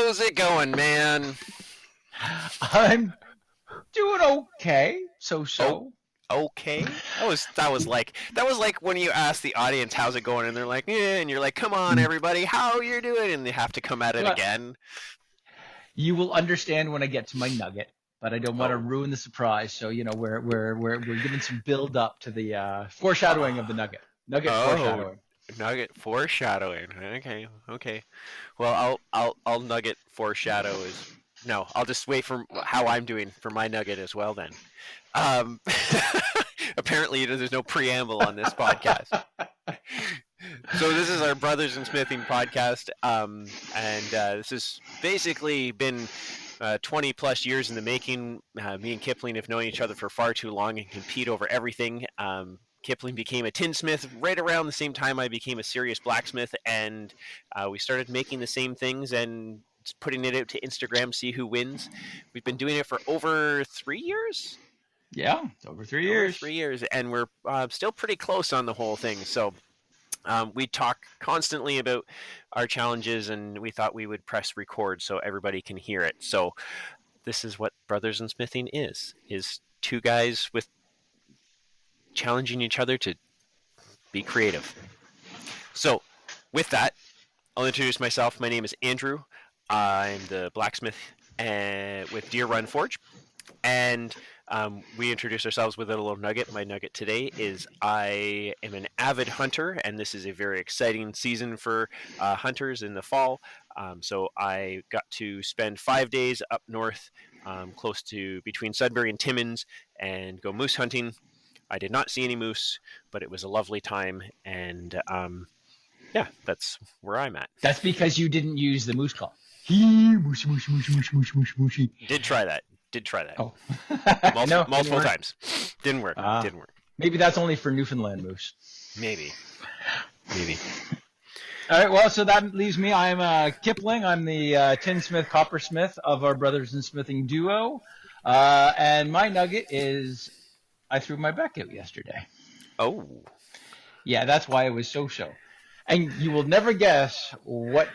How's it going, man? I'm doing okay. Oh, So. okay. That was like when you ask the audience how's it going, and they're like, yeah, and you're like, come on, everybody, how you doing? And they have to come at it But again. you will understand when I get to my nugget, but I don't want to Oh, ruin the surprise. So we're giving some build up to the foreshadowing of the nugget. Nugget oh, foreshadowing. nugget foreshadowing. Okay, okay. Well, I'll nugget foreshadow is no. I'll just wait for how I'm doing for my nugget as well then. Um, apparently, there's no preamble on this podcast. So this is our Brothers in Smithing podcast, and this has basically been 20 plus years in the making. Me and Kipling have known each other for far too long and compete over everything. Kipling became a tinsmith right around the same time I became a serious blacksmith, and we started making the same things and putting it out to Instagram, see who wins. We've been doing it for over 3 years. Yeah, it's over three Over years. 3 years, and we're still pretty close on the whole thing. So we talk constantly about our challenges, and we thought we would press record so everybody can hear it. So this is what Brothers in Smithing is two guys with challenging each other to be creative. So with that, I'll introduce myself. My name is Andrew. I'm the blacksmith with Deer Run Forge, and we introduce ourselves with a little nugget. My nugget today is I am an avid hunter, and this is a very exciting season for hunters in the fall. So I got to spend 5 days up north, close to between Sudbury and Timmins, and go moose hunting. I did not see any moose, but it was a lovely time, and yeah, that's where I'm at. That's because you didn't use the moose call. He moosey moosey moosey moosey moosey moosey moosey. Did try that. Did try that. Oh, I know. Multiple times. Didn't work. Didn't work. Maybe that's only for Newfoundland moose. Maybe. All right, well, so that leaves me. I'm Kipling. I'm the tinsmith, coppersmith of our Brothers in Smithing duo. And my nugget is I threw my back out yesterday. Oh. Yeah, that's why it was so-so. And you will never guess what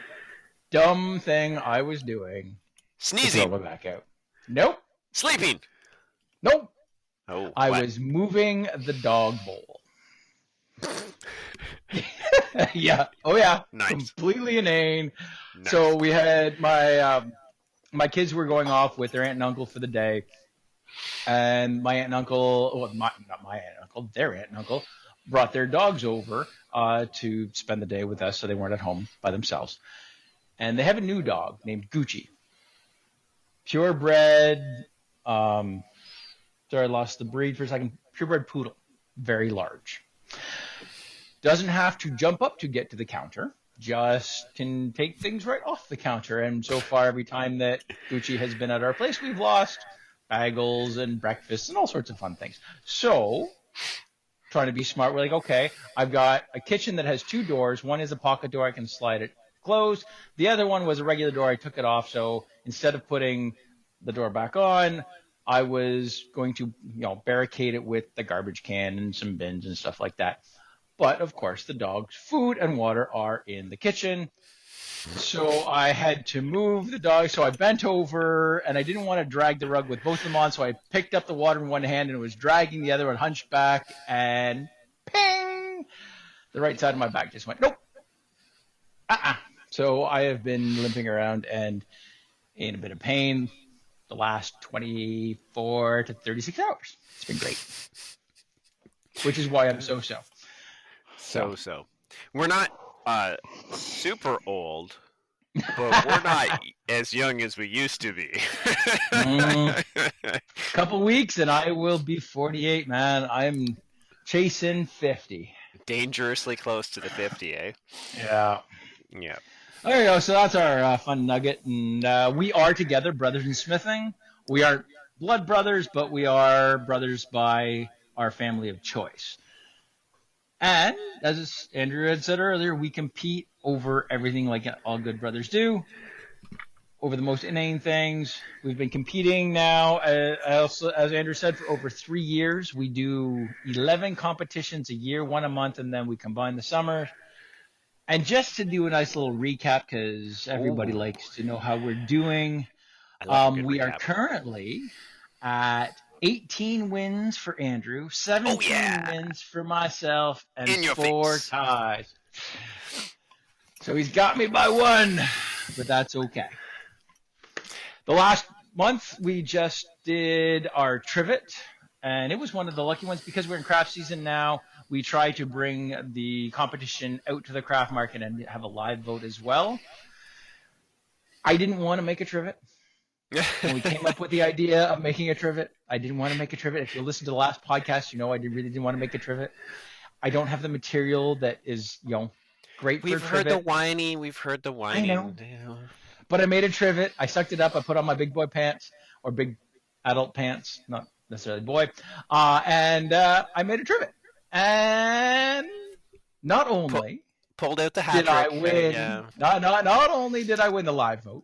dumb thing I was doing to throw Sneezing. my back out. Nope. Sleeping. Nope. Oh. I what? was moving the dog bowl. Yeah. Oh, yeah. Nice. Completely inane. Nice. So we had my kids were going off with their aunt and uncle for the day, and my aunt and uncle, well, not my aunt and uncle, their aunt and uncle, brought their dogs over to spend the day with us, so they weren't at home by themselves. And they have a new dog named Gucci, purebred. Sorry, I lost the breed for a second. Purebred poodle, very large. Doesn't have to jump up to get to the counter, just can take things right off the counter. And so far, every time that Gucci has been at our place, we've lost bagels and breakfasts and all sorts of fun things. So, trying to be smart, we're like, okay, I've got a kitchen that has two doors. One is a pocket door, I can slide it closed. The other one was a regular door, I took it off. So instead of putting the door back on, I was going to, barricade it with the garbage can and some bins and stuff like that. But, of course, the dog's food and water are in the kitchen. So I had to move the dog. So I bent over, and I didn't want to drag the rug with both of them on. So I picked up the water in one hand and was dragging the other one, hunched back, and ping! The right side of my back just went, nope. So I have been limping around and in a bit of pain the last 24 to 36 hours. It's been great. Which is why I'm so-so. So. We're not super old, but we're not as young as we used to be. Couple weeks and I will be 48, man. I'm chasing 50. Dangerously close to the 50, eh? Yeah. Yeah. There you go. So that's our fun nugget. And we are together, Brothers in Smithing. We aren't blood brothers, but we are brothers by our family of choice. And, as Andrew had said earlier, we compete over everything like all good brothers do, over the most inane things. We've been competing now, as Andrew said, for over 3 years. We do 11 competitions a year, one a month, and then we combine the summer. And just to do a nice little recap, because everybody Ooh, likes to know how we're doing, I love a good we are recap. currently at 18 wins for Andrew, Oh 17 yeah, wins for myself, and in your 4 face. ties. So he's got me by 1, but that's okay. The last month we just did our trivet, and it was one of the lucky ones because we're in craft season now. We try to bring the competition out to the craft market and have a live vote as well. I didn't want to make a trivet. When we came up with the idea of making a trivet, I didn't want to make a trivet. If you listen to the last podcast, you know I really didn't want to make a trivet. I don't have the material that is, great for a We've heard the trivet. whining. We've heard the I know. whining. But I made a trivet. I sucked it up. I put on my big boy pants or big adult pants, not necessarily boy. And I made a trivet. And not Pu- only Pulled out the hat did I trick. win, Yeah. not only did I win the live vote,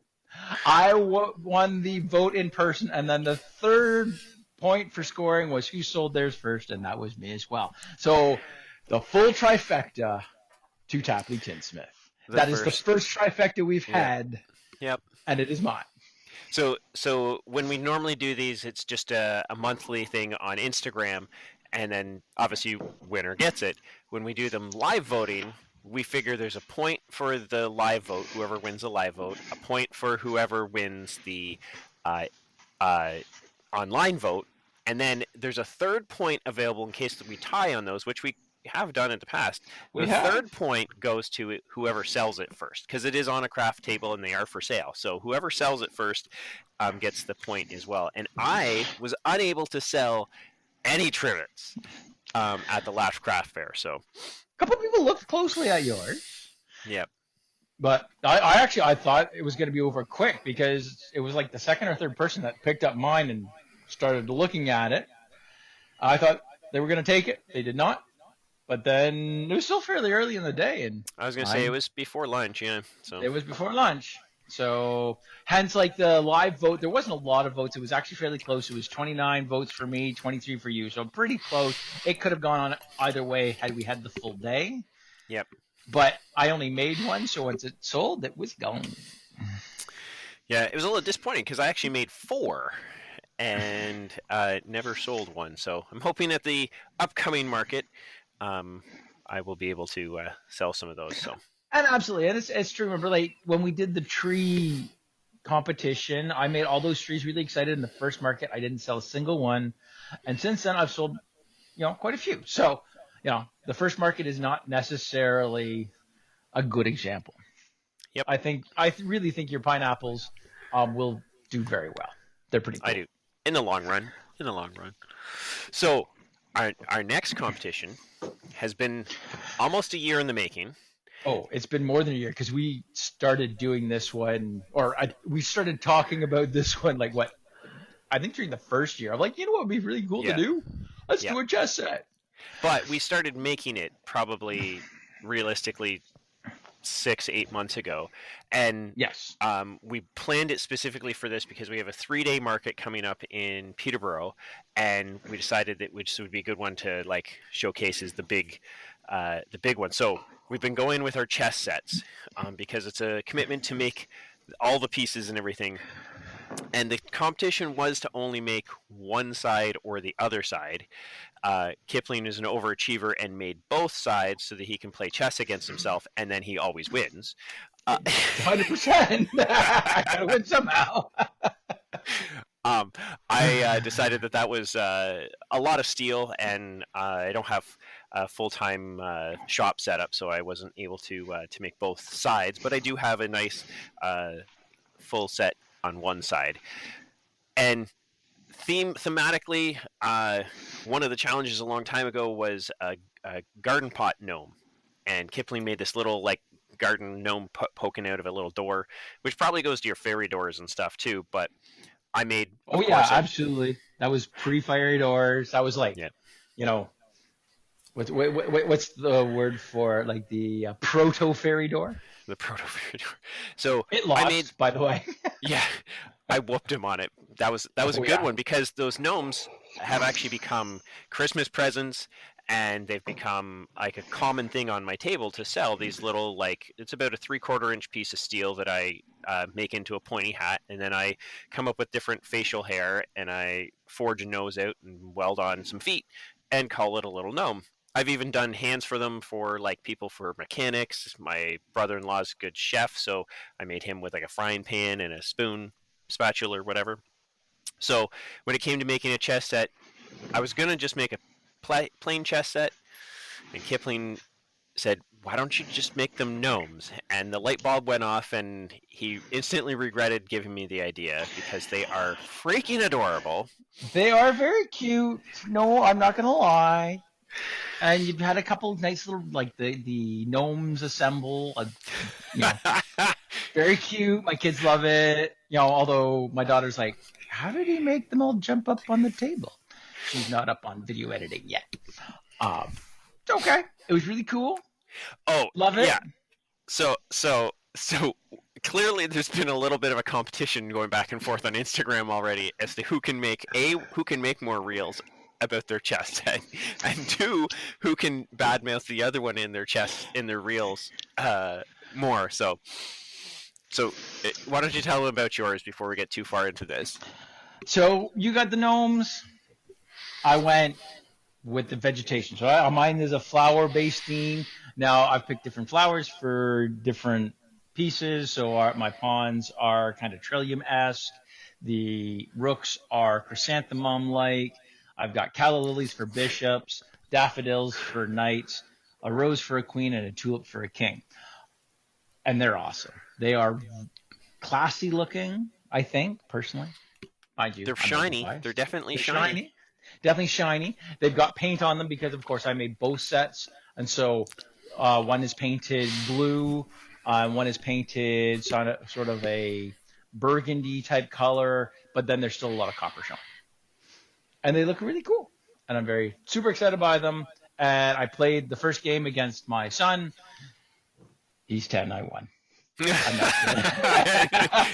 I won the vote in person. And then the third point for scoring was who sold theirs first, and that was me as well. So the full trifecta to Tapley Tinsmith. That is the first trifecta we've Yep. had, Yep. and it is mine. So when we normally do these, it's just a monthly thing on Instagram, and then obviously winner gets it. When we do them live voting, we figure there's a point for the live vote, whoever wins the live vote, a point for whoever wins the uh, uh, online vote, and then there's a third point available in case that we tie on those, which we have done in the past. We The have. third point goes to whoever sells it first, because it is on a craft table and they are for sale. So whoever sells it first gets the point as well. And I was unable to sell any trivets at the last craft fair. So, A couple people looked closely at yours, yeah. but I thought it was going to be over quick because it was like the second or third person that picked up mine and started looking at it. I thought they were going to take it. They did not. But then it was still fairly early in the day, and I was going to say it was before lunch, yeah. So it was before lunch. So hence, like the live vote, there wasn't a lot of votes. It was actually fairly close. It was 29 votes for me, 23 for you. So pretty close. It could have gone on either way had we had the full day. Yep. But I only made one, so once it sold, it was gone. Yeah, it was a little disappointing because I actually made 4 and never sold one. So I'm hoping at the upcoming market, I will be able to sell some of those. So. And absolutely, and it's true. Remember, like when we did the tree competition, I made all those trees really excited in the first market. I didn't sell a single one, and since then I've sold, quite a few. So, the first market is not necessarily a good example. Yep. I really think your pineapples will do very well. They're pretty cool. I do. In the long run. So our next competition has been almost a year in the making. Oh, it's been more than a year because we started doing this one, we started talking about this one like what? I think during the first year. I'm like, what would be really cool to do? Let's do a chess set. But we started making it probably realistically 6-8 months ago, and yes, we planned it specifically for this because we have a 3-day market coming up in Peterborough, and we decided that this would be a good one to like showcases the big one. So we've been going with our chess sets because it's a commitment to make all the pieces and everything. And the competition was to only make one side or the other side. Kipling is an overachiever and made both sides so that he can play chess against himself, and then he always wins. 100%. I gotta win somehow. I decided that was a lot of steel, and I don't have a full-time shop set up, so I wasn't able to make both sides. But I do have a nice full set on one side. And thematically, one of the challenges a long time ago was a garden pot gnome, and Kipling made this little like garden gnome poking out of a little door, which probably goes to your fairy doors and stuff too. But I made. Oh yeah, absolutely. That was pre-fiery doors. That was like, what's the word for like the proto fairy door? The proto fairy door. So it lost, by the way. Yeah, I whooped him on it. That was a good one because those gnomes have actually become Christmas presents and they've become like a common thing on my table to sell. These little, like, it's about a 3/4 inch piece of steel that I make into a pointy hat, and then I come up with different facial hair, and I forge a nose out and weld on some feet and call it a little gnome. I've even done hands for them, for like people, for mechanics. My brother-in-law's a good chef, so I made him with like a frying pan and a spoon, spatula, or whatever. So when it came to making a chess set, I was gonna just make a plain chess set, and Kipling said, "Why don't you just make them gnomes?" And the light bulb went off, and he instantly regretted giving me the idea, because they are freaking adorable. They are very cute. No, I'm not gonna lie. And you've had a couple of nice little, like the gnomes assemble. You know, very cute. My kids love it. You know, although my daughter's like, how did he make them all jump up on the table? She's not up on video editing yet. Okay. It was really cool. Oh, Love it. yeah. So clearly there's been a little bit of a competition going back and forth on Instagram already as to who can make more reels about their chess set, and two, who can badmouth the other one in their reels more. So why don't you tell them about yours before we get too far into this? So you got the gnomes. I went with the vegetation. So mine is a flower-based theme. Now I've picked different flowers for different pieces. So my pawns are kind of trillium-esque. The rooks are chrysanthemum-like. I've got calla lilies for bishops, daffodils for knights, a rose for a queen, and a tulip for a king. And they're awesome. They are classy looking, I think, personally. Mind you, They're shiny. They're definitely shiny. Definitely shiny. They've got paint on them because, of course, I made both sets. And so one is painted blue, one is painted sort of a burgundy type color, but then there's still a lot of copper showing. And they look really cool. And I'm super excited by them. And I played the first game against my son. He's 10, I won. I'm not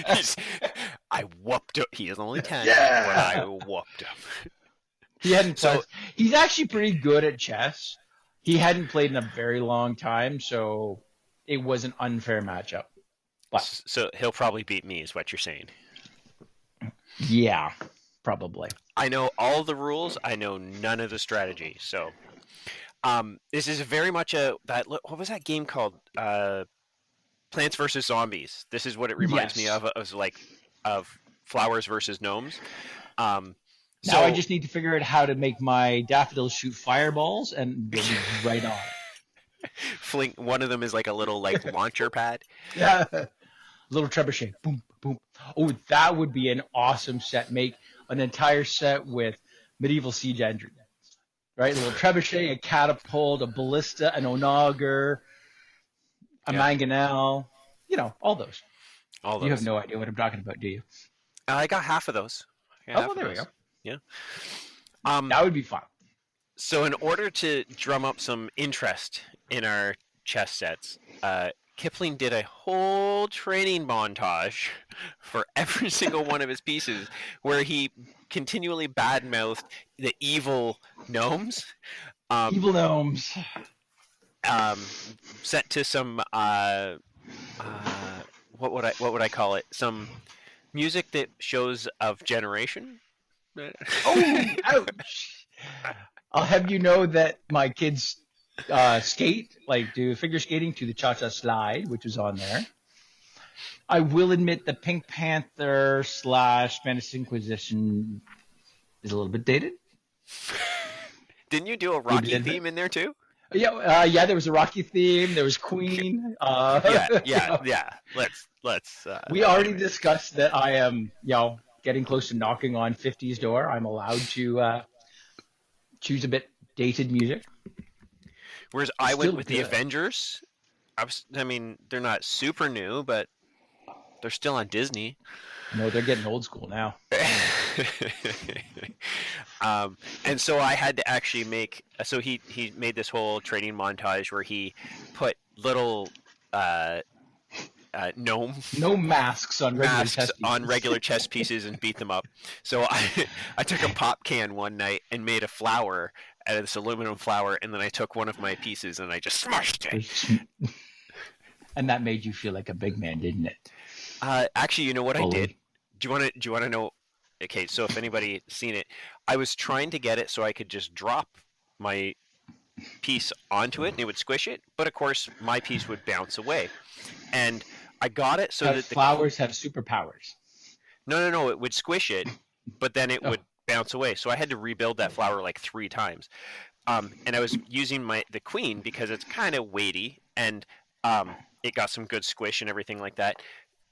kidding. I whooped him. He is only 10, yeah! but I whooped him. He hadn't played. He's actually pretty good at chess. He hadn't played in a very long time, so it was an unfair matchup. But, so he'll probably beat me, is what you're saying. Yeah, probably. I know all the rules. I know none of the strategy. So this is very much what was that game called? Plants vs. Zombies. This is what it reminds me of Flowers versus Gnomes. Now I just need to figure out how to make my daffodils shoot fireballs, and they'll be right on. Fling. One of them is like a little launcher pad. Yeah, little trebuchet. Boom, boom. Oh, that would be an awesome set. Make an entire set with medieval siege engines, right? A little trebuchet, a catapult, a ballista, an onager, a mangonel. You know, all those. All those. You have no idea what I'm talking about, do you? I got half of those. Well, there we go. Yeah. That would be fun. So in order to drum up some interest in our chess sets, Kipling did a whole training montage for every single one of his pieces where he continually badmouthed the evil gnomes. Evil gnomes. Set to some what would I call it? Some music that shows of generation. Oh, ouch! I'll have you know that my kids skate, like do figure skating to the Cha-Cha Slide, which is on there. I will admit the Pink Panther / Spanish Inquisition is a little bit dated. Didn't you do a Rocky theme in there too? Yeah. There was a Rocky theme. There was Queen. Yeah. Let's. We already discussed that I am, getting close to knocking on 50's door. I'm allowed to choose a bit dated music. Whereas I went with the Avengers. I mean, they're not super new, but they're still on Disney. No, they're getting old school now. And so I had to actually make. So he made this whole training montage where he put little gnome No masks on regular masks chess on pieces. regular chess pieces and beat them up. So I took a pop can one night and made a flower out of this aluminum flower, and then I took one of my pieces and I just smashed it. And that made you feel like a big man, didn't it? Actually, you know what I did? Bully. Do you want to know? Okay, so if anybody seen it, I was trying to get it so I could just drop my piece onto it and it would squish it, but of course my piece would bounce away. And I got it so that the Flowers have superpowers. no, it would squish it, but then it Oh, would bounce away. So I had to rebuild that flower like 3 times. And I was using the queen because it's kind of weighty and it got some good squish and everything like that.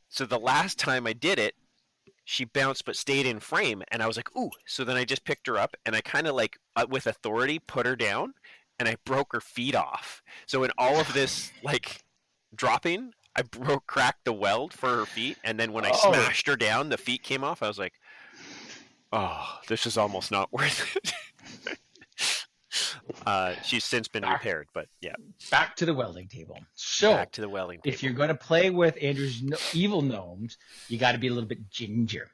So the last time I did it, she bounced but stayed in frame, and I was like, ooh. So then I just picked her up and I kind of like with authority put her down, and I broke her feet off. So in all of this like dropping, I cracked the weld for her feet, and then when I oh, smashed her down, the feet came off. I was like, oh, this is almost not worth it. She's since been back, repaired, but yeah, back to the welding table. So, back to the welding if table. you're going to play with Andrew's evil gnomes, you got to be a little bit ginger.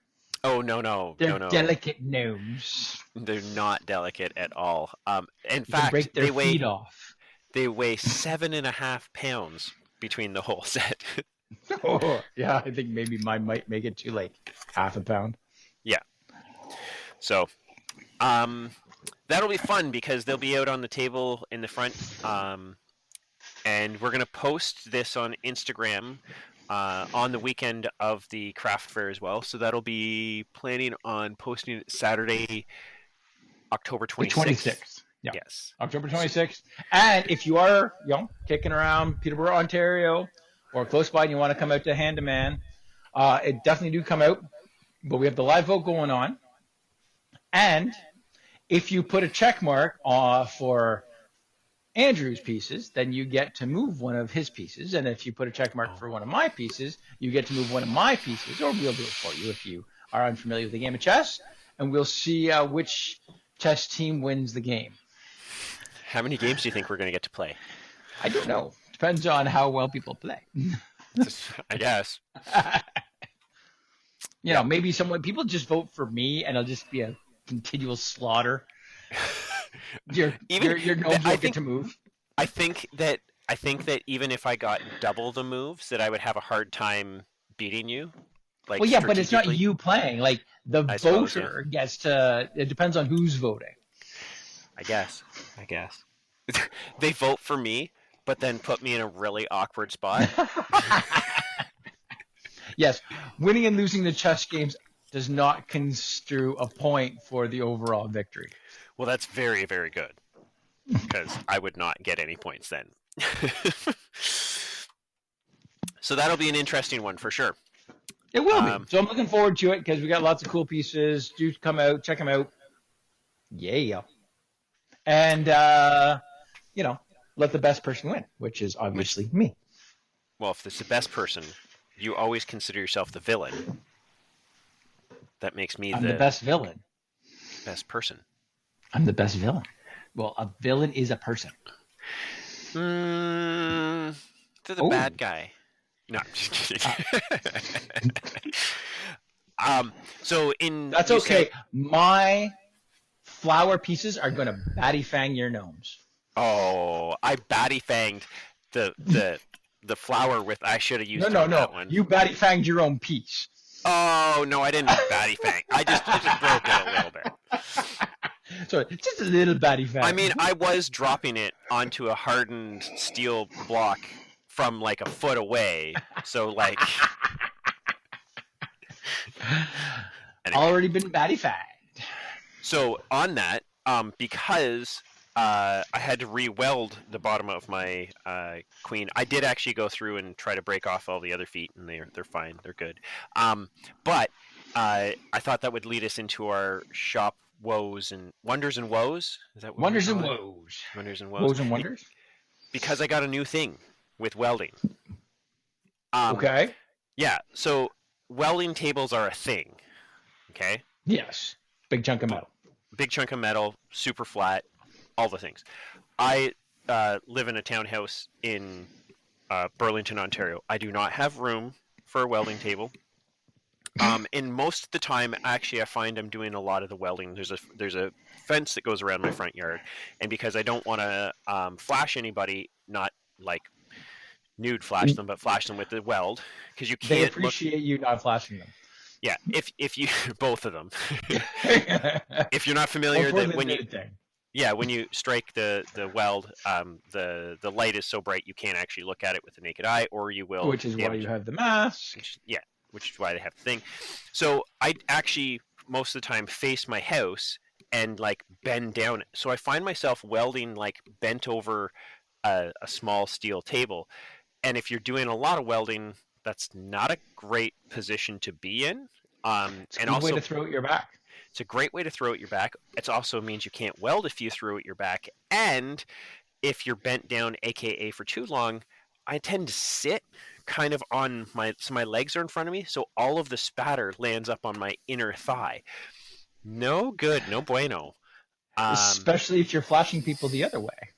Oh no, They're no! delicate gnomes. They're not delicate at all. In You can fact, break their feet off. they weigh 7.5 pounds between the whole set. Oh, yeah, I think maybe mine might make it to like half a pound. Yeah. So, that'll be fun because they'll be out on the table in the front, and we're gonna post this on Instagram on the weekend of the craft fair as well. So that'll be planning on posting it Saturday, October The 26th. 26th. Yeah. Yes. October 26th. And if you are, kicking around Peterborough, Ontario, or close by and you want to come out to Hand to Man, it definitely do come out. But we have the live vote going on. And if you put a check mark for Andrew's pieces, then you get to move one of his pieces. And if you put a check mark for one of my pieces, you get to move one of my pieces, or we'll do it for you if you are unfamiliar with the game of chess. And we'll see which chess team wins the game. How many games do you think we're going to get to play? I don't know. Depends on how well people play. I guess. Maybe people just vote for me, and it'll just be a continual slaughter. Your gnomes won't get to move. I think that even if I got double the moves, that I would have a hard time beating you. Like, well, yeah, but it's not you playing. Like the voter gets to. It depends on who's voting. I guess. They vote for me, but then put me in a really awkward spot. Yes, winning and losing the chess games does not construe a point for the overall victory. Well, that's very, very good, because I would not get any points then. So that'll be an interesting one for sure. It will be. So I'm looking forward to it because we got lots of cool pieces. Do come out, check them out. Yeah. And, let the best person win, which is obviously me. Well, if it's the best person, you always consider yourself the villain. That makes me the best villain. Best person. I'm the best villain. Well, a villain is a person. They're the bad guy. No, I'm just kidding. That's okay. My flower pieces are going to batty fang your gnomes. Oh, I batty fanged the flower with. I should have used that one. You batty fanged your own piece. Oh no, I didn't batty fang. I just broke it a little bit. So just a little batty fang. I mean, I was dropping it onto a hardened steel block from like a foot away. So like, anyway. Already been batty fanged. So on that, because I had to re-weld the bottom of my queen. I did actually go through and try to break off all the other feet, and they're fine. They're good. But I thought that would lead us into our shop woes and wonders and woes. Is that what wonders and woes? Wonders and woes. Woes and wonders. Because I got a new thing with welding. Okay. Yeah. So welding tables are a thing. Okay. Yes. Big chunk of metal. Big chunk of metal, super flat, all the things. I live in a townhouse in Burlington, Ontario. I do not have room for a welding table. And most of the time, actually, I find I'm doing a lot of the welding. There's a fence that goes around my front yard, and because I don't want to flash anybody, not like nude flash them, but flash them with the weld, because you They can't look. appreciate you not flashing them. Yeah, if you both of them. If you're not More familiar, that important when than you anything. yeah when you strike the weld, the light is so bright you can't actually look at it with the naked eye, or you will Which is why you damage. have the mask. Yeah, which is why they have the thing. So I actually most of the time face my house and like bend down. So I find myself welding like bent over a small steel table. And if you're doing a lot of welding, that's not a great position to be in. It's a And good way to also, throw at your back. it's a great way to throw at your back. It also means you can't weld if you throw at your back. And if you're bent down, aka for too long, I tend to sit kind of on my legs are in front of me, so all of the spatter lands up on my inner thigh. No good, no bueno. Um, Especially if you're flashing people the other way.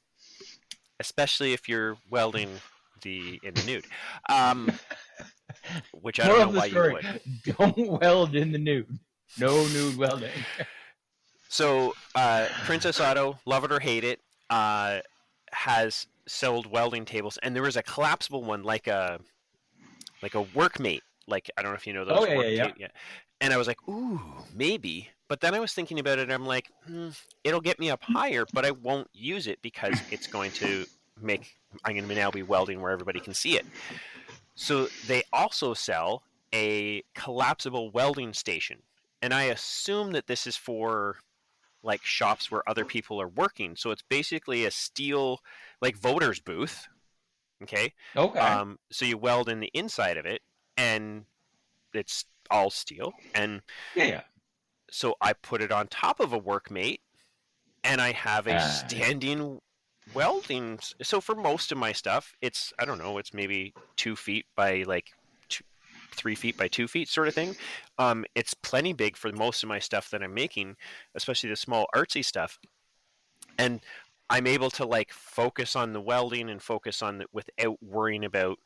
Especially if you're welding in the nude, um, which I don't Moral know of the why you story: would. don't weld in the nude. No nude welding. So Princess Auto, love it or hate it, has sold welding tables, and there was a collapsible one like a workmate. Like I don't know if you know Oh those yeah, yeah, work yeah. tape yet. And I was like, ooh, maybe. But then I was thinking about it, and I'm like, it'll get me up higher, but I won't use it because it's going to make. I'm going to now be welding where everybody can see it. So they also sell a collapsible welding station, and I assume that this is for like shops where other people are working. So it's basically a steel like voter's booth. Okay. Okay. So you weld in the inside of it, and it's all steel. And Yeah, yeah. so I put it on top of a workmate, and I have a Uh, standing welding. So for most of my stuff, it's I don't know, it's maybe 2 feet by like 3 feet by 2 feet sort of thing. It's plenty big for most of my stuff that I'm making, especially the small artsy stuff. And I'm able to like focus on the welding and focus on it without worrying about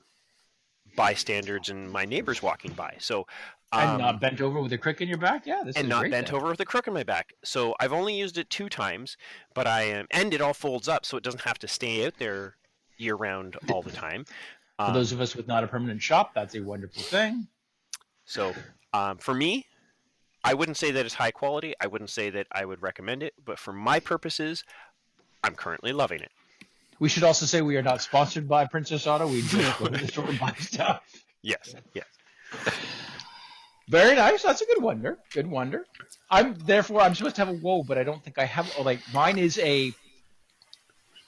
bystanders and my neighbors walking by. So, and not um, bent over with a crick in your back. Yeah, this and is not great bent then. over with a crook in my back. So I've only used it 2 times, but I am, and it all folds up, so it doesn't have to stay out there year round all the time. For those Um, of us with not a permanent shop, that's a wonderful thing. so for me, I wouldn't say that it's high quality. I wouldn't say that I would recommend it, but for my purposes, I'm currently loving it. We should also say we are not sponsored by Princess Auto. We just go to the store and buy stuff. Yes, yes. Very nice. That's a good wonder. Good wonder. I'm supposed to have a woe, but I don't think I have. Like mine is a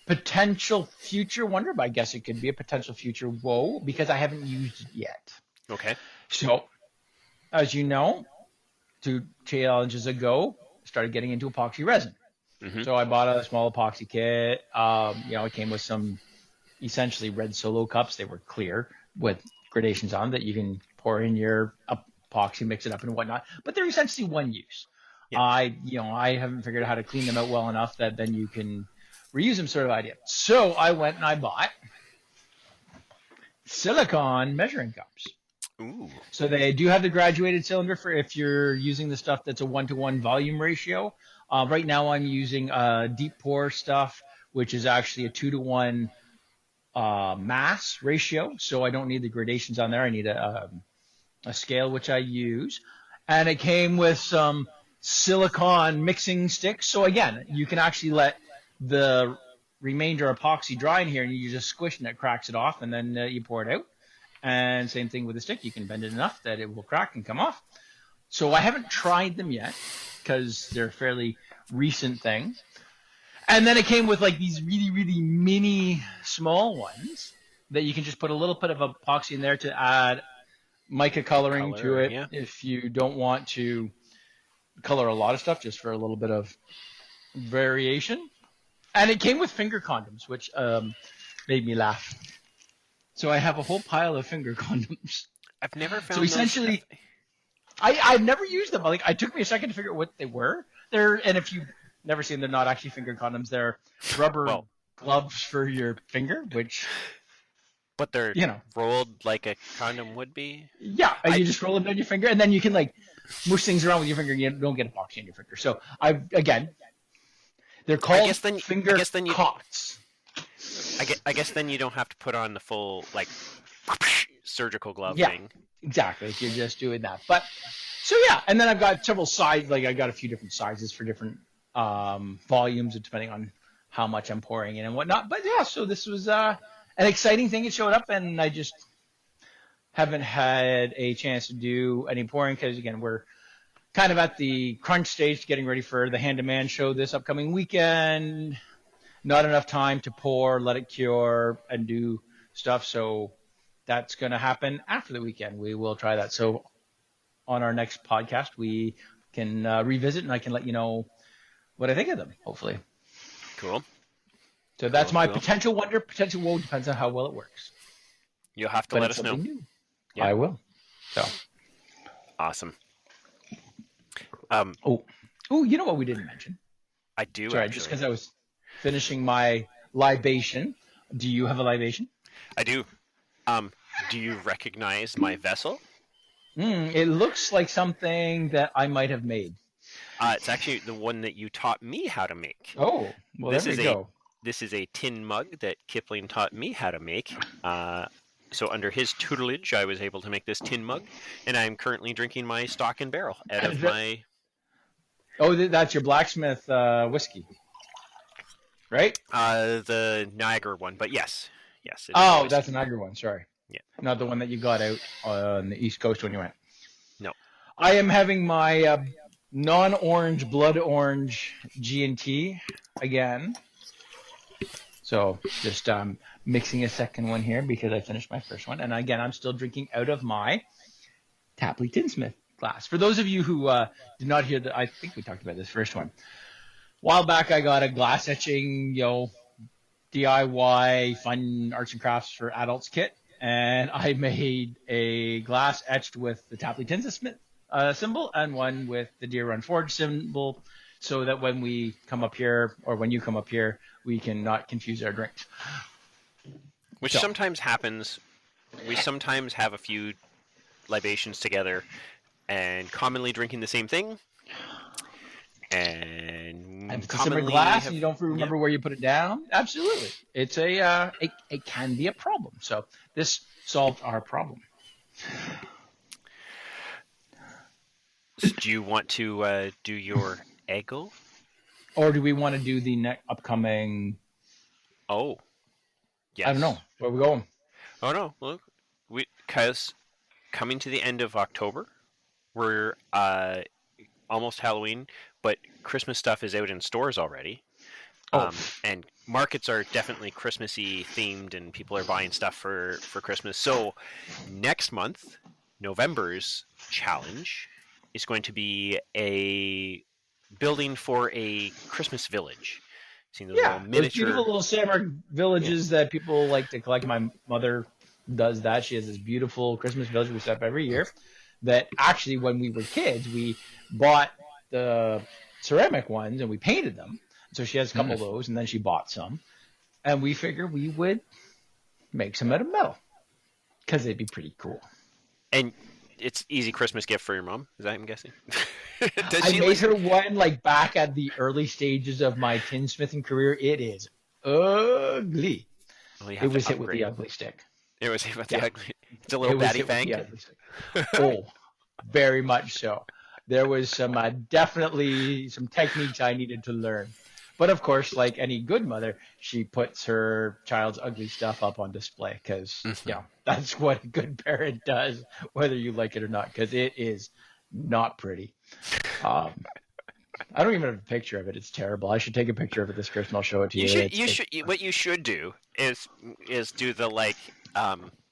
potential future wonder, but I guess it could be a potential future woe because I haven't used it yet. Okay. So, as you know, 2 challenges ago, I started getting into epoxy resin. Mm-hmm. So I bought a small epoxy kit. It came with some essentially red solo cups. They were clear with gradations on that you can pour in your epoxy, mix it up and whatnot. But they're essentially one use. Yeah. I haven't figured out how to clean them out well enough that then you can reuse them sort of idea. So I went and I bought silicone measuring cups. Ooh. So they do have the graduated cylinder for if you're using the stuff that's a 1-to-1 volume ratio. Right now I'm using deep pour stuff, which is actually a 2-to-1 mass ratio. So I don't need the gradations on there. I need a scale, which I use. And it came with some silicone mixing sticks. So again, you can actually let the remainder epoxy dry in here and you just squish and it cracks it off and then you pour it out. And same thing with the stick. You can bend it enough that it will crack and come off. So I haven't tried them yet because they're a fairly recent thing. And then it came with like these really, really mini small ones that you can just put a little bit of epoxy in there to add mica coloring to Color, it yeah. if you don't want to color a lot of stuff, just for a little bit of variation. And it came with finger condoms, which made me laugh. So I have a whole pile of finger condoms. I've never So found those. essentially, I've never used them. Like it took me a second to figure out what they were. And if you've never seen, they're not actually finger condoms. They're rubber Well, gloves for your finger, which But they're you know. rolled like a condom would be. Yeah, and I you just roll them down your finger, and then you can like mush things around with your finger. And you don't get epoxy on your finger. So again, they're I called guess then I finger guess then you cots. I guess then you don't have to put on the full like surgical glove Yeah, thing. exactly. If you're just doing that, but so yeah, and then I've got several size. Like I got a few different sizes for different volumes, depending on how much I'm pouring in and whatnot. But yeah, so this was an exciting thing. It showed up, and I just haven't had a chance to do any pouring because again we're kind of at the crunch stage, getting ready for the Hand to Man show this upcoming weekend. Not enough time to pour, let it cure, and do stuff. So that's going to happen after the weekend. We will try that. So on our next podcast, we can revisit, and I can let you know what I think of them. Hopefully. Cool. So that's my Cool. potential wonder, potential woe. Depends on how well it works. You'll have to But let it's us know. something new. Yeah. I will. So. Awesome. Oh, you know what we didn't mention? I do Sorry, actually. just because I was finishing my libation. Do you have a libation? I do. Do you recognize my vessel? It looks like something that I might have made. It's actually the one that you taught me how to make. Oh, well, This there we is go. a tin mug that Kipling taught me how to make. So under his tutelage, I was able to make this tin mug, and I'm currently drinking my stock and barrel out of my. Oh, that's your blacksmith whiskey, right? The Niagara one, but yes, it is a Oh, that's whiskey. an Niagara one. Sorry, Yeah, not the one that you got out on the East Coast when you went. no. I am having my non-orange, blood orange G&T again. So just mixing a second one here because I finished my first one. And again, I'm still drinking out of my Tapley Tinsmith glass. For those of you who did not hear that, I think we talked about this first one. A while back, I got a glass etching, DIY fun arts and crafts for adults kit. And I made a glass etched with the Tapley Tinsmith symbol and one with the Deer Run Forge symbol, so that when we come up here, or when you come up here, we can not confuse our drinks. Which sometimes happens. We sometimes have a few libations together and commonly drinking the same thing. And if it's a similar commonly glass and you don't remember where you put it down, absolutely, it's it can be a problem. So this solved our problem. Do you want to do your eggle? Or do we want to do the upcoming? Oh, yes. I don't know. Where are we going? Oh no, look, because coming to the end of October, we're almost Halloween, but Christmas stuff is out in stores already. And markets are definitely Christmassy themed, and people are buying stuff for Christmas. So next month, November's challenge is going to be a building for a Christmas village. Seeing those little Those miniature, beautiful little samurai villages that people like to collect. My mother does that. She has this beautiful Christmas village we set up every year. That actually, when we were kids, we bought the ceramic ones and we painted them. So she has a couple of those, and then she bought some. And we figured we would make some out of metal because they'd be pretty cool. and it's easy Christmas gift for your mom. Is that I'm guessing? Does I she made listen? her one like back at the early stages of my tinsmithing career. It is ugly. Well, you It have to was hit with upgrade. the ugly stick. It was hit with the Yeah. ugly. It's a little It was batty hit with the fanged. ugly stick. Oh, very much so. There was some definitely some techniques I needed to learn. But of course, like any good mother, she puts her child's ugly stuff up on display because that's what a good parent does, whether you like it or not, because it is not pretty. I don't even have a picture of it. It's terrible. I should take a picture of it this Christmas. I'll show it to you. What you should do is do the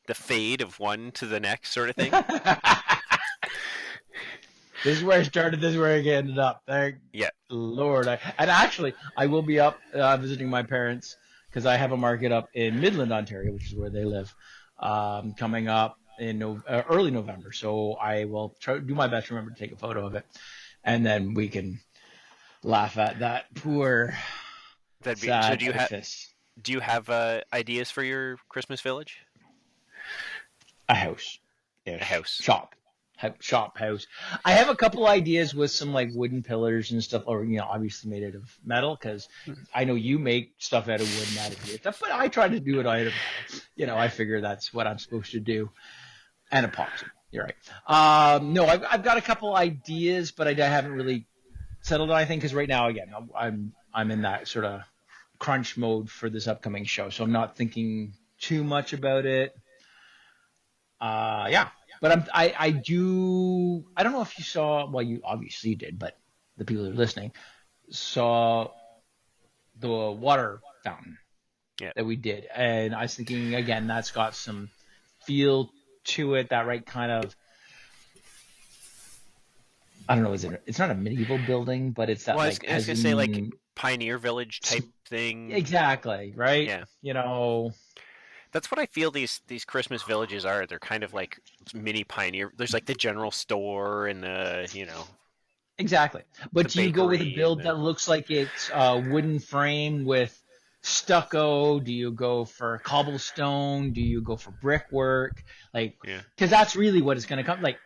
the fade of one to the next sort of thing. This is where I started. This is where I ended up. Thank Lord. And actually, I will be up visiting my parents because I have a market up in Midland, Ontario, which is where they live, coming up in early November. So I will do my best to remember to take a photo of it, and then we can laugh at that poor, sad so. edifice. Do you have ideas for your Christmas village? a house A ish house. shop house. I have a couple ideas with some like wooden pillars and stuff, or obviously made out of metal because I know you make stuff out of wood and out of your stuff, but I try to do it out of metal. I figure that's what I'm supposed to do, and epoxy. You're right. No, I've got a couple ideas, but I haven't really settled on anything because right now, again, I'm in that sort of crunch mode for this upcoming show, so I'm not thinking too much about it. Yeah, but I don't know if you saw. Well, you obviously did, but the people who are listening saw the water fountain Yeah. that we did, and I was thinking again that's got some feel to it. That right kind of. I don't know. It's not a medieval building, but it's that Well, like I was gonna say like peasant. pioneer village type thing. Exactly right. Yeah. You know. That's what I feel these Christmas villages are. They're kind of like mini pioneer. There's like the general store and Exactly. the But do you go with a bakery and build the that looks like it's a wooden frame with stucco? Do you go for cobblestone? Do you go for brickwork? Like, yeah, because that's really what it's going to come. Like,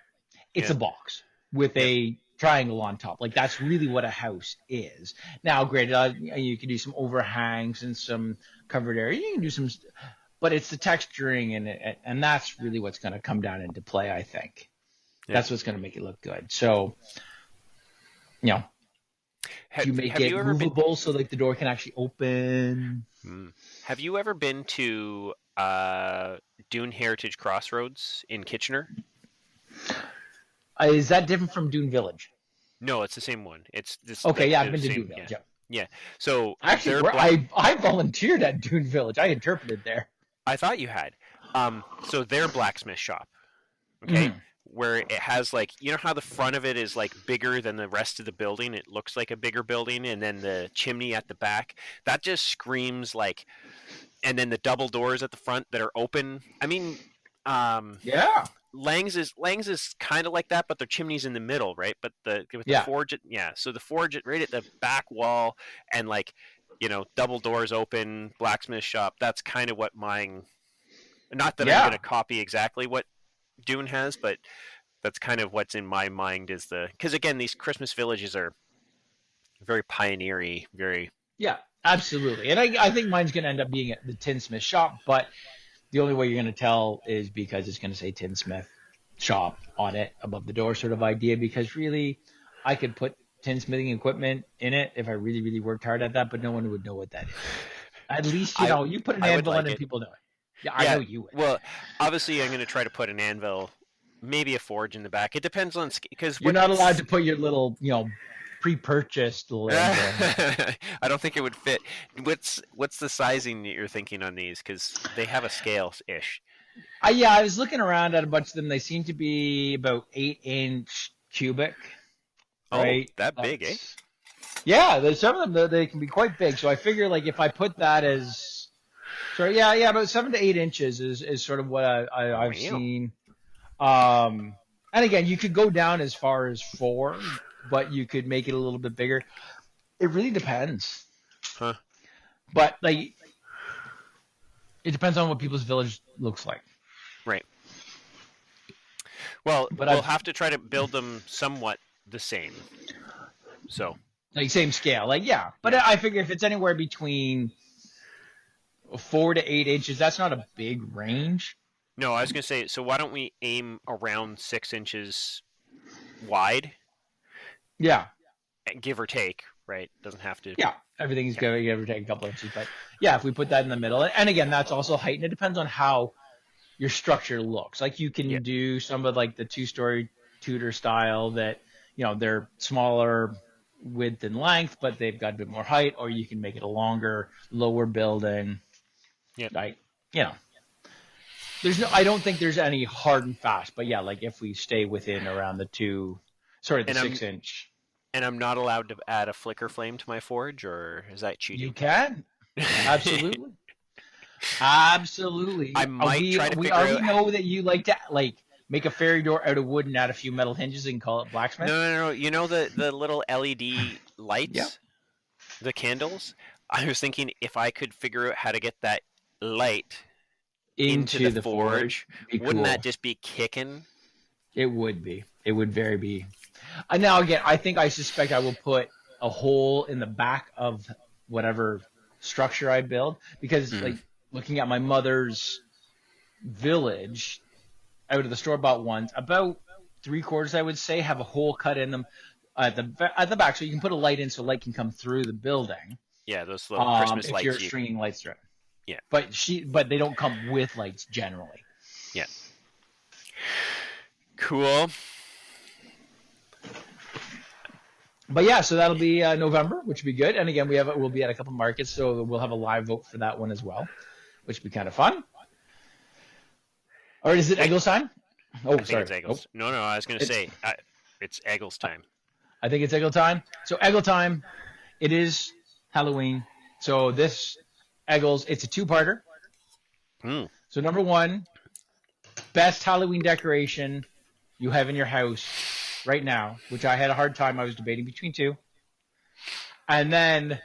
it's yeah, a box with yeah. a triangle on top. Like, that's really what a house is. Now, granted, you can do some overhangs and some covered area. You can do some, but it's the texturing and that's really what's going to come down into play. I think Yeah. that's what's going to make it look good. So, you know. Do you make Have you it ever been? movable so like the door can actually open? Hmm. Have you ever been to Dune Heritage Crossroads in Kitchener? Is that different from Dune Village? No, it's the same one. It's this Okay, like yeah, I've the been to same. Dune Yeah, Village. Yeah. yeah. So Actually, they're where black. I volunteered at Dune Village. I interpreted there. I thought you had. So their blacksmith shop. Okay, Mm. where it has like how the front of it is like bigger than the rest of the building. It looks like a bigger building, and then the chimney at the back that just screams like. And then the double doors at the front that are open. I mean, um, Yeah. Lang's is kind of like that, but their chimney's in the middle, right? But the with the Yeah. forge, yeah. So the forge right at the back wall, and like double doors open, blacksmith shop. That's kind of what mine. Not that I'm going to Yeah. copy exactly what Dune has, but that's kind of what's in my mind is because again these Christmas villages are very pioneery, very Yeah. Absolutely. And I think mine's going to end up being at the tinsmith shop, but the only way you're going to tell is because it's going to say tinsmith shop on it above the door sort of idea because really I could put tinsmithing equipment in it if I really, really worked hard at that, but no one would know what that is. At least, I you put an I would anvil in like and it. people know it. Yeah, I Yeah, know you would. well, obviously I'm going to try to put an anvil, maybe a forge in the back. It depends on because You're not allowed to put your little, pre-purchased little anvil in there. I don't think it would fit. What's the sizing that you're thinking on these? Because they have a scale ish. Yeah, I was looking around at a bunch of them. They seem to be about 8-inch cubic, Oh, right? that big, eh? That's yeah. There's some of them they can be quite big. So I figure like if I put that as sorry, yeah, about 7 to 8 inches is sort of what I've Wow. seen. And again, you could go down as far as 4, but you could make it a little bit bigger. It really depends. Huh. But like, it depends on what people's village looks like. Right. Well, But we'll I've have to try to build them somewhat the same. So, like same scale, like yeah. But yeah. I figure if it's anywhere between 4 to 8 inches, that's not a big range. No, I was going to say, so why don't we aim around 6 inches wide, Yeah, give or take, right? Doesn't have to. yeah. Everything's Yeah. going to give or take a couple inches, but yeah, if we put that in the middle, and again, that's also height, and it depends on how your structure looks. Like you Yeah. can do some of like the 2-story Tudor style that they're smaller width and length, but they've got a bit more height, or you can make it a longer, lower building. Yeah. Like there's no, I don't think there's any hard and fast, but yeah, like if we stay within around the And I'm 6 inch, and I'm not allowed to add a flicker flame to my forge, or is that you cheating? can absolutely, absolutely. I might try to We figure already out. know that you like to like make a fairy door out of wood and add a few metal hinges and call it No, blacksmith. no, no. You know the little LED Yeah. lights, the candles. I was thinking if I could figure out how to get that light into into the the forge. forge. Be Wouldn't that cool. just be kicking? It would be. It would very be. Now again, I suspect I will put a hole in the back of whatever structure I build because Mm. like looking at my mother's village out of the store bought ones, about three quarters I would say have a hole cut in them at the back so you can put a light in so light can come through the building. Yeah, those little Christmas If lights. you're You. stringing lights through it. Yeah. But they don't come with lights generally. Yeah. Cool. But yeah, so that'll be November, which will be good. And again, we'll be at a couple markets, so we'll have a live vote for that one as well, which will be kind of fun. Or is it Wait, Eggles time? I Oh, think sorry. it's Nope. Eggles. No, I was going to It's say it's Eggles time. I think it's Eggle time. So Eggle time, it is Halloween. So this Eggles, it's a two-parter. Mm. So number one, best Halloween decoration you have in your house right now, which I had a hard time. I was debating between two. And then,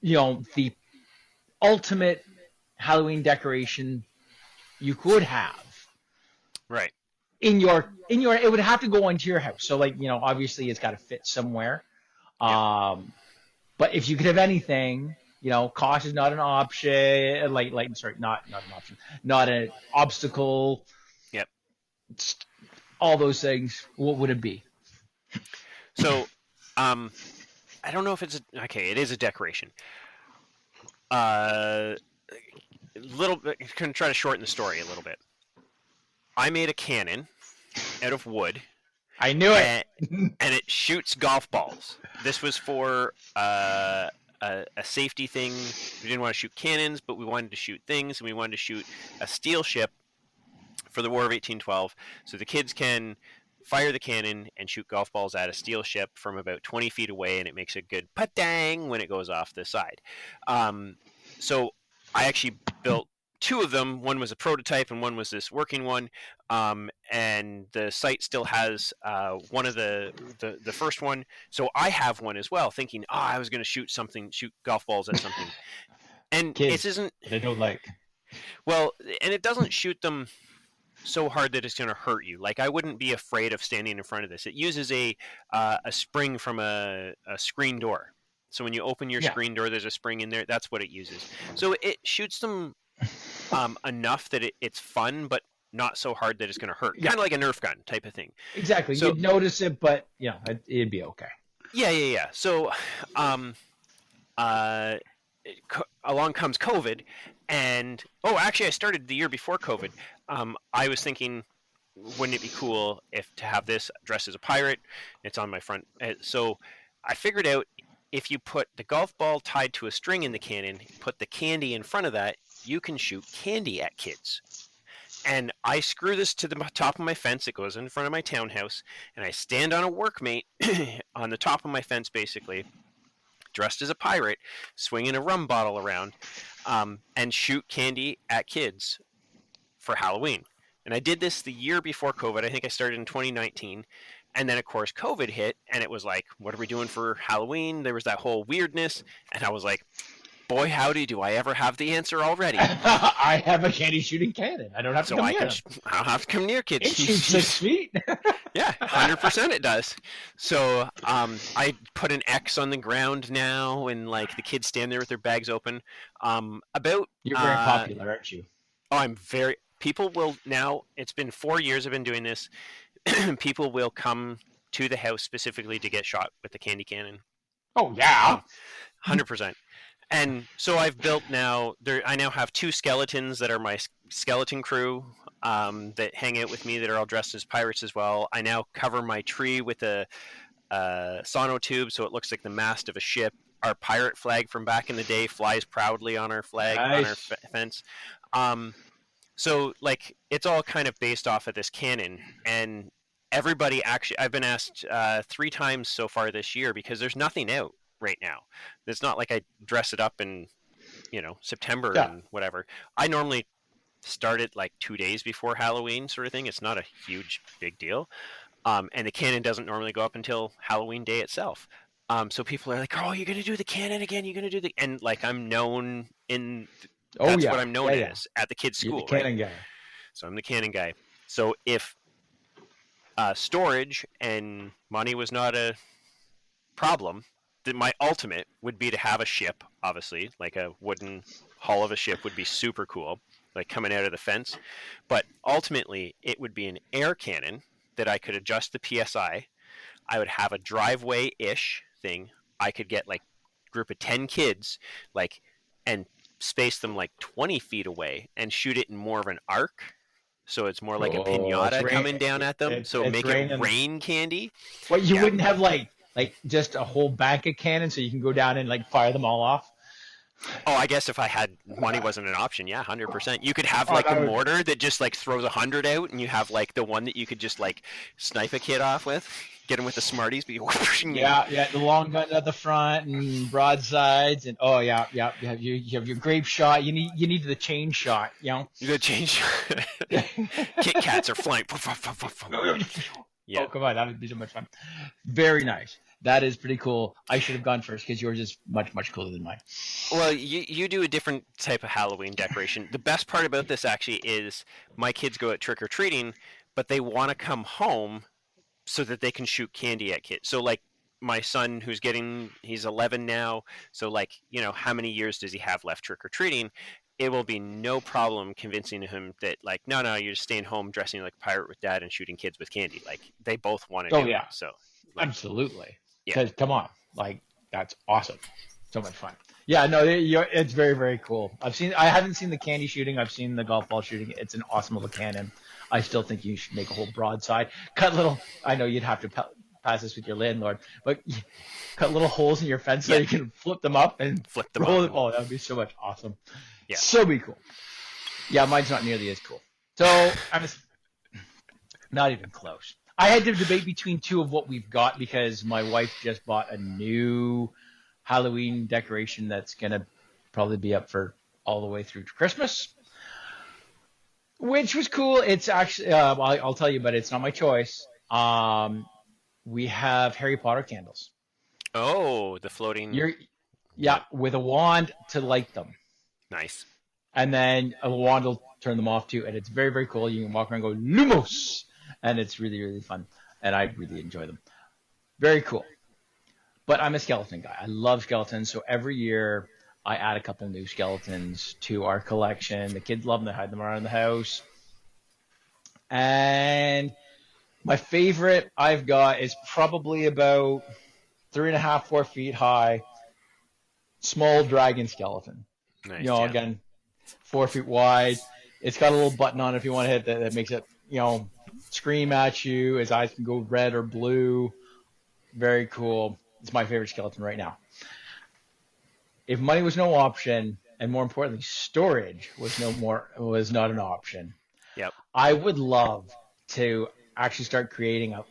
the ultimate Halloween decoration you could have Right. in your it would have to go into your house. So like, obviously it's got to fit somewhere. Yep. But if you could have anything, cost is not an option. Sorry, not an option, not an obstacle. Yep. All those things. What would it be? So, I don't know if it's okay. It is a decoration. Uh, little bit. Can try to shorten the story a little bit. I made a cannon out of wood, I knew it. and, and it shoots golf balls. This was for a safety thing. We didn't want to shoot cannons, but we wanted to shoot things, and we wanted to shoot a steel ship for the War of 1812, so the kids can fire the cannon and shoot golf balls at a steel ship from about 20 feet away, and it makes a good patang when it goes off the side. So I actually built two of them. One was a prototype, and one was this working one. And the site still has one of the first one, so I have one as well. Thinking, I was going to shoot golf balls at something, and it Kids, isn't they don't like. well, and it doesn't shoot them so hard that it's going to hurt you. Like I wouldn't be afraid of standing in front of this. It uses a spring from a screen door. So when you open your Yeah, screen door, there's a spring in there. That's what it uses. So it shoots them enough that it's fun, but not so hard that it's going to hurt. yeah, Kind of like a Nerf gun type of thing. exactly. So You'd notice it, but it'd be okay. yeah. So um, uh, along comes COVID, and actually, I started the year before COVID. I was thinking, wouldn't it be cool if to have this dressed as a pirate? It's on my front. So I figured out if you put the golf ball tied to a string in the cannon, put the candy in front of that, you can shoot candy at kids. And I screw this to the top of my fence. It goes in front of my townhouse, and I stand on a workmate on the top of my fence, basically dressed as a pirate, swinging a rum bottle around, and shoot candy at kids for Halloween. And I did this the year before COVID. I think I started in 2019. And then, of course, COVID hit, and it was like, what are we doing for Halloween? There was that whole weirdness. And I was like, boy, howdy, do I ever have the answer already. I have a candy shooting cannon. I don't have to So come I near. don't have to come near It kids. shoots 6 feet. Yeah, 100% it does. So I put an X on the ground now, and like the kids stand there with their bags open. About You're very popular, aren't you? I'm very. People will now. It's been 4 years I've been doing this. People will come to the house specifically to get shot with the candy cannon. Oh yeah. 100%. And so I've built now. I now have two skeletons that are my skeleton crew that hang out with me that are all dressed as pirates as well. I now cover my tree with a sonotube so it looks like the mast of a ship. Our pirate flag from back in the day flies proudly on our flag on our Nice. fence. So like it's all kind of based off of this cannon, and everybody actually I've been asked 3 times so far this year because there's nothing out right now. It's not like I dress it up in September Yeah. and whatever. I normally start it like 2 days before Halloween, sort of thing. It's not a huge big deal, and the cannon doesn't normally go up until Halloween day itself. So people are like, "Oh, you're gonna do the cannon again? You're gonna do the..." And like I'm known in Oh That's what yeah, I'm known yeah, yeah. as at the kids' You're the school, right? cannon guy. So I'm the cannon guy. So if storage and money was not a problem, then my ultimate would be to have a ship, obviously, like a wooden hull of a ship would be super cool, like coming out of the fence. But ultimately, it would be an air cannon that I could adjust the PSI. I would have a driveway ish thing. I could get like a group of 10 kids, like, and space them like 20 feet away and shoot it in more of an arc. So it's more like a Oh, it's pinata rain. coming down at them. So It's make it raining. rain candy. What you Yeah. wouldn't have like just a whole bank of cannons so you can go down and like fire them all off. Oh, I guess if I had money wasn't an option, yeah, 100%. You could have Oh, like the that would. mortar that just like throws 100 out, and you have like the one that you could just like snipe a kid off with, get him with the Smarties, be and Yeah, yeah, the long gun at the front and broadsides and oh yeah, yeah, you have your grape shot. You need the chain shot, you know. you gotta change. Kit Kats are flying. Yeah. Oh come on, that would be so much fun. Very nice. That is pretty cool. I should have gone first because yours is much cooler than mine. Well, you do a different type of Halloween decoration. The best part about this actually is my kids go out trick or treating, but they want to come home so that they can shoot candy at kids. So like my son he's 11 now, so like, how many years does he have left trick or treating? It will be no problem convincing him that like no, you're just staying home dressing like a pirate with dad and shooting kids with candy. Like they both want to Oh do it. yeah, So like absolutely. yeah. Because come on, like that's awesome. So much fun. Yeah, no, it's very cool. I haven't seen the candy shooting. I've seen the golf ball shooting. It's an awesome little cannon. I still think you should make a whole broadside. Cut little. I know you'd have to pass this with your landlord, but cut little holes in your fence so Yeah, you can flip them up and flip them roll up it. and Oh, that would be so much awesome. yeah. So be cool. Yeah, mine's not nearly as cool. So I'm not even close. I had to debate between two of what we've got because my wife just bought a new Halloween decoration that's gonna probably be up for all the way through to Christmas, which was cool. It's actually, I'll tell you, but it's not my choice. We have Harry Potter candles. Oh, the floating. You're, Yeah, yeah, with a wand to light them, nice. and then a wand will turn them off too. And it's very cool. You can walk around and go Lumos, and it's really fun, and I really enjoy them. Very cool. But I'm a skeleton guy. I love skeletons. So every year I add a couple new skeletons to our collection. The kids love them. They hide them around the house. And my favorite I've got is probably about 3.5, 4 feet high, small dragon skeleton. Nice, yeah. Again, 4 feet wide. It's got a little button on it if you want to hit that makes it, scream at you. His eyes can go red or blue. Very cool. It's my favorite skeleton right now. If money was no option, and more importantly, storage was not an option, Yep. I would love to actually start creating a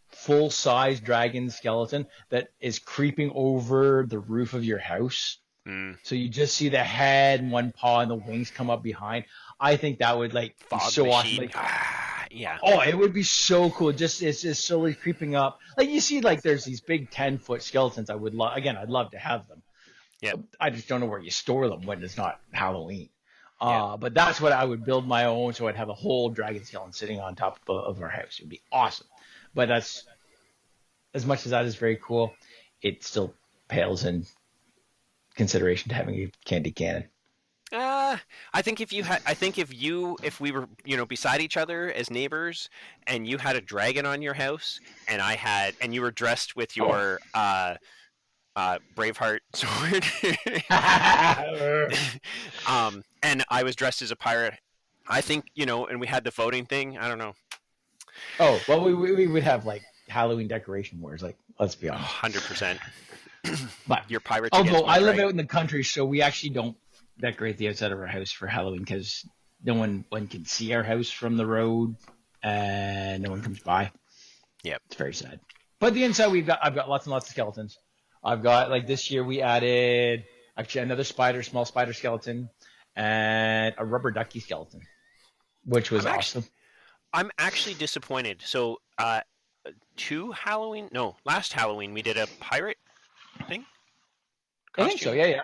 full size dragon skeleton that is creeping over the roof of your house. Mm. So you just see the head and one paw and the wings come up behind. I think that would be Fog so awesome. machine. Yeah. Oh, it would be so cool. It's just slowly creeping up. Like you see, there's these big 10-foot skeletons. I'd love to have them. Yep. I just don't know where you store them when it's not Halloween. Yeah. But that's what I would build my own. So I'd have a whole dragon skeleton sitting on top of our house. It would be awesome. But that's as much as that is very cool. It still pales in consideration to having a candy cannon. I think if we were, beside each other as neighbors, and you had a dragon on your house, and you were dressed with your Braveheart sword, and I was dressed as a pirate, I think, and we had the voting thing. I don't know. Oh well, we would have Halloween decoration wars. Let's be honest. 100%. But Your pirates. although I I live out in the country, so we actually don't decorate the outside of our house for Halloween because no one can see our house from the road, and no one comes by. Yep. It's very sad. But the inside, I've got lots and lots of skeletons. I've got this year we added actually another small spider skeleton, and a rubber ducky skeleton, which was awesome. I'm actually disappointed. So, last Halloween we did a pirate thing. I think so. Yeah.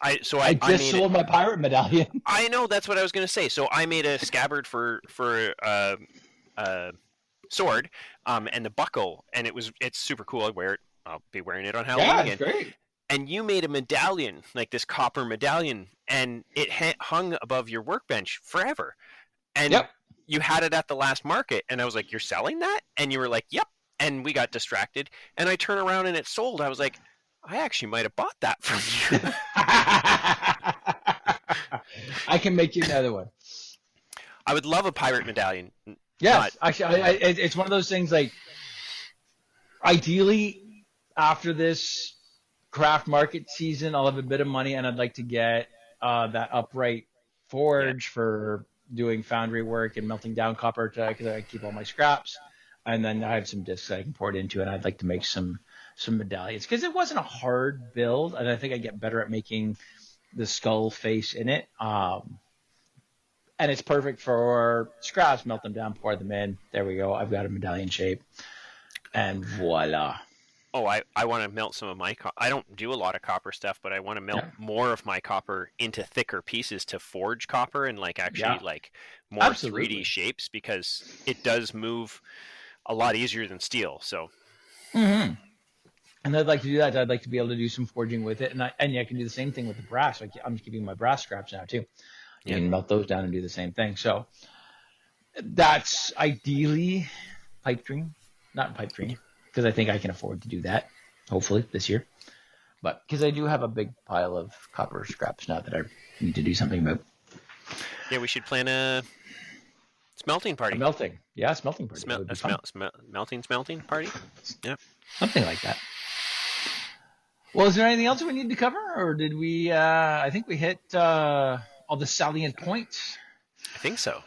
I I just made it. sold my pirate medallion. I know, that's what I was going to say. So I made a scabbard for uh, sword, and the buckle, and it's super cool. I'll be wearing it on Halloween Yeah, it's again. great. And you made a medallion, like this copper medallion, and it hung above your workbench forever. And Yep. you had it at the last market, and I was like, "You're selling that?" And you were like, "Yep." And we got distracted, and I turn around and it's sold. I was like, "I actually might have bought that from you." I can make you another one. I would love a pirate medallion. Not Yes, actually, it's one of those things. Like, ideally, after this craft market season, I'll have a bit of money, and I'd like to get that upright yeah, forge for doing foundry work and melting down copper because I keep all my scraps, and then I have some discs that I can pour it into, and I'd like to make some medallions because it wasn't a hard build, and I think I get better at making the skull face in it. And it's perfect for scraps. Melt them down, pour them in. There we go. I've got a medallion shape, and voila. oh, I want to melt some of my I don't do a lot of copper stuff, but I want to melt Yeah, more of my copper into thicker pieces to forge copper and like actually yeah, like more 3D absolutely. shapes, because it does move a lot easier than steel. So Mm-hmm. And I'd like to do that. I'd like to be able to do some forging with it, and I can do the same thing with the brass. Like, I'm keeping my brass scraps now too. You yeah, can melt those down and do the same thing. So that's ideally pipe dream, not pipe dream, because I think I can afford to do that. Hopefully this year. But because I do have a big pile of copper scraps now that I need to do something about. yeah, we should plan a smelting A party. melting. Yeah, smelting party. That Smel- would a be fun. smelting party. Yeah. Something like that. Well, is there anything else we need to cover? Or did we, I think we hit all the salient points. I think so.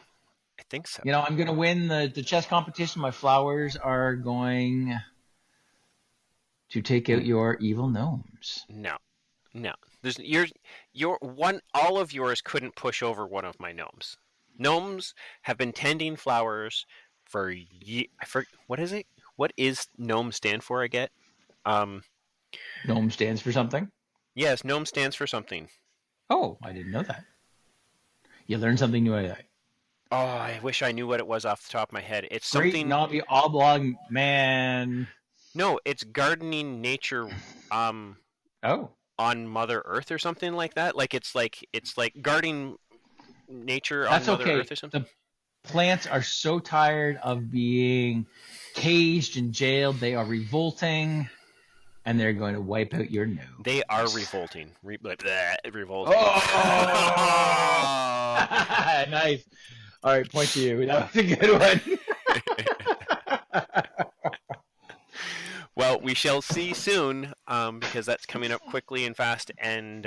I think so. You know, I'm going to win the chess competition. My flowers are going to take out your evil gnomes. No, no. There's your one. All of yours couldn't push over one of my gnomes. Gnomes have been tending flowers for what is it? What is gnome stand for? I get. Um. Gnome stands for something. Yes, gnome stands for something. Oh, I didn't know that. You learn something new. Oh, I wish I knew what it was off the top of my head. It's Great something. knobby oblong man. No, it's gardening nature. Um. Oh, On Mother Earth or something like that. Like it's like guarding nature on that's Mother okay. Earth or something. The plants are so tired of being caged and jailed. They are revolting, and they're going to wipe out your They are nose. revolting. Revolting. Oh, nice. All right, point to you. That was a good one. Well, we shall see soon, because that's coming up quickly and fast, and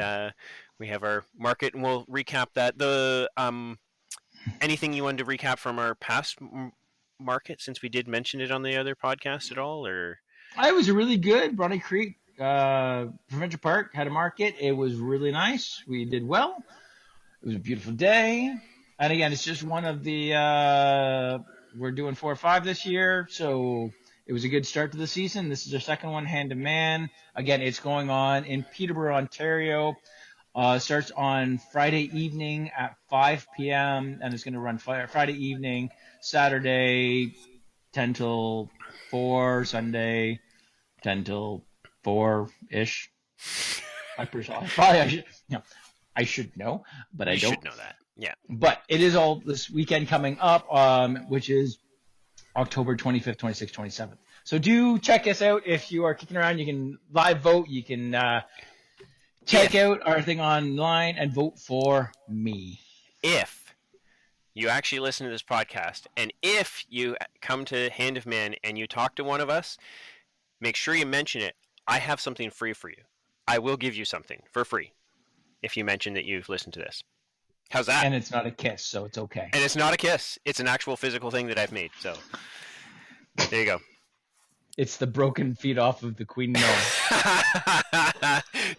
we have our market, and we'll recap that. The anything you wanted to recap from our past market, since we did mention it on the other podcast at all, or It was a really good Bronny Creek Provincial Park had a market. It was really nice. We did well. It was a beautiful day. And again, it's just one of the we're doing 4 or 5 this year, so it was a good start to the season. This is our second one, hand to man. Again, it's going on in Peterborough, Ontario. Starts on Friday evening at 5 p.m. and it's going to run Friday evening, Saturday 10 till 4, Sunday 10 till 4 ish. Probably I should, I should know, but I you don't. should know that. Yeah. But it is all this weekend coming up, which is October 25th, 26th, 27th. So do check us out if you are kicking around. You can live vote. You can check If out our thing online and vote for me. if you actually listen to this podcast, and if you come to Hand of Man and you talk to one of us, make sure you mention it. I have something free for you. I will give you something for free if you mention that you've listened to this. How's that? And it's not a kiss, so it's okay. And it's not a kiss. It's an actual physical thing that I've made. So there you go. It's the broken feet off of the Queen Gnome.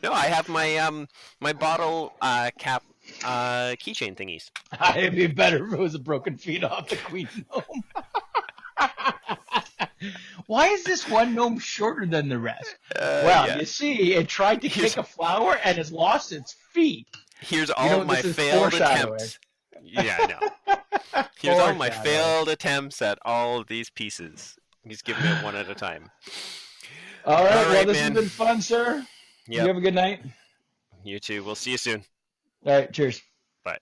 No, I have my bottle cap keychain thingies. It'd be better if it was a broken feet off the Queen Gnome. Why is this one gnome shorter than the rest? Well, Yeah. you see, it tried to Here's kick a flower and has lost its feet. here's You all know of what my this is? failed Foreshadowing. attempts. Yeah, I know. Here's all my Foreshadowing. failed attempts at all of these pieces. He's giving it one at a time. All All right. Well, right, this has man. been fun, sir. You Yep. have a good night. You too. We'll see you soon. All right. Cheers. Bye.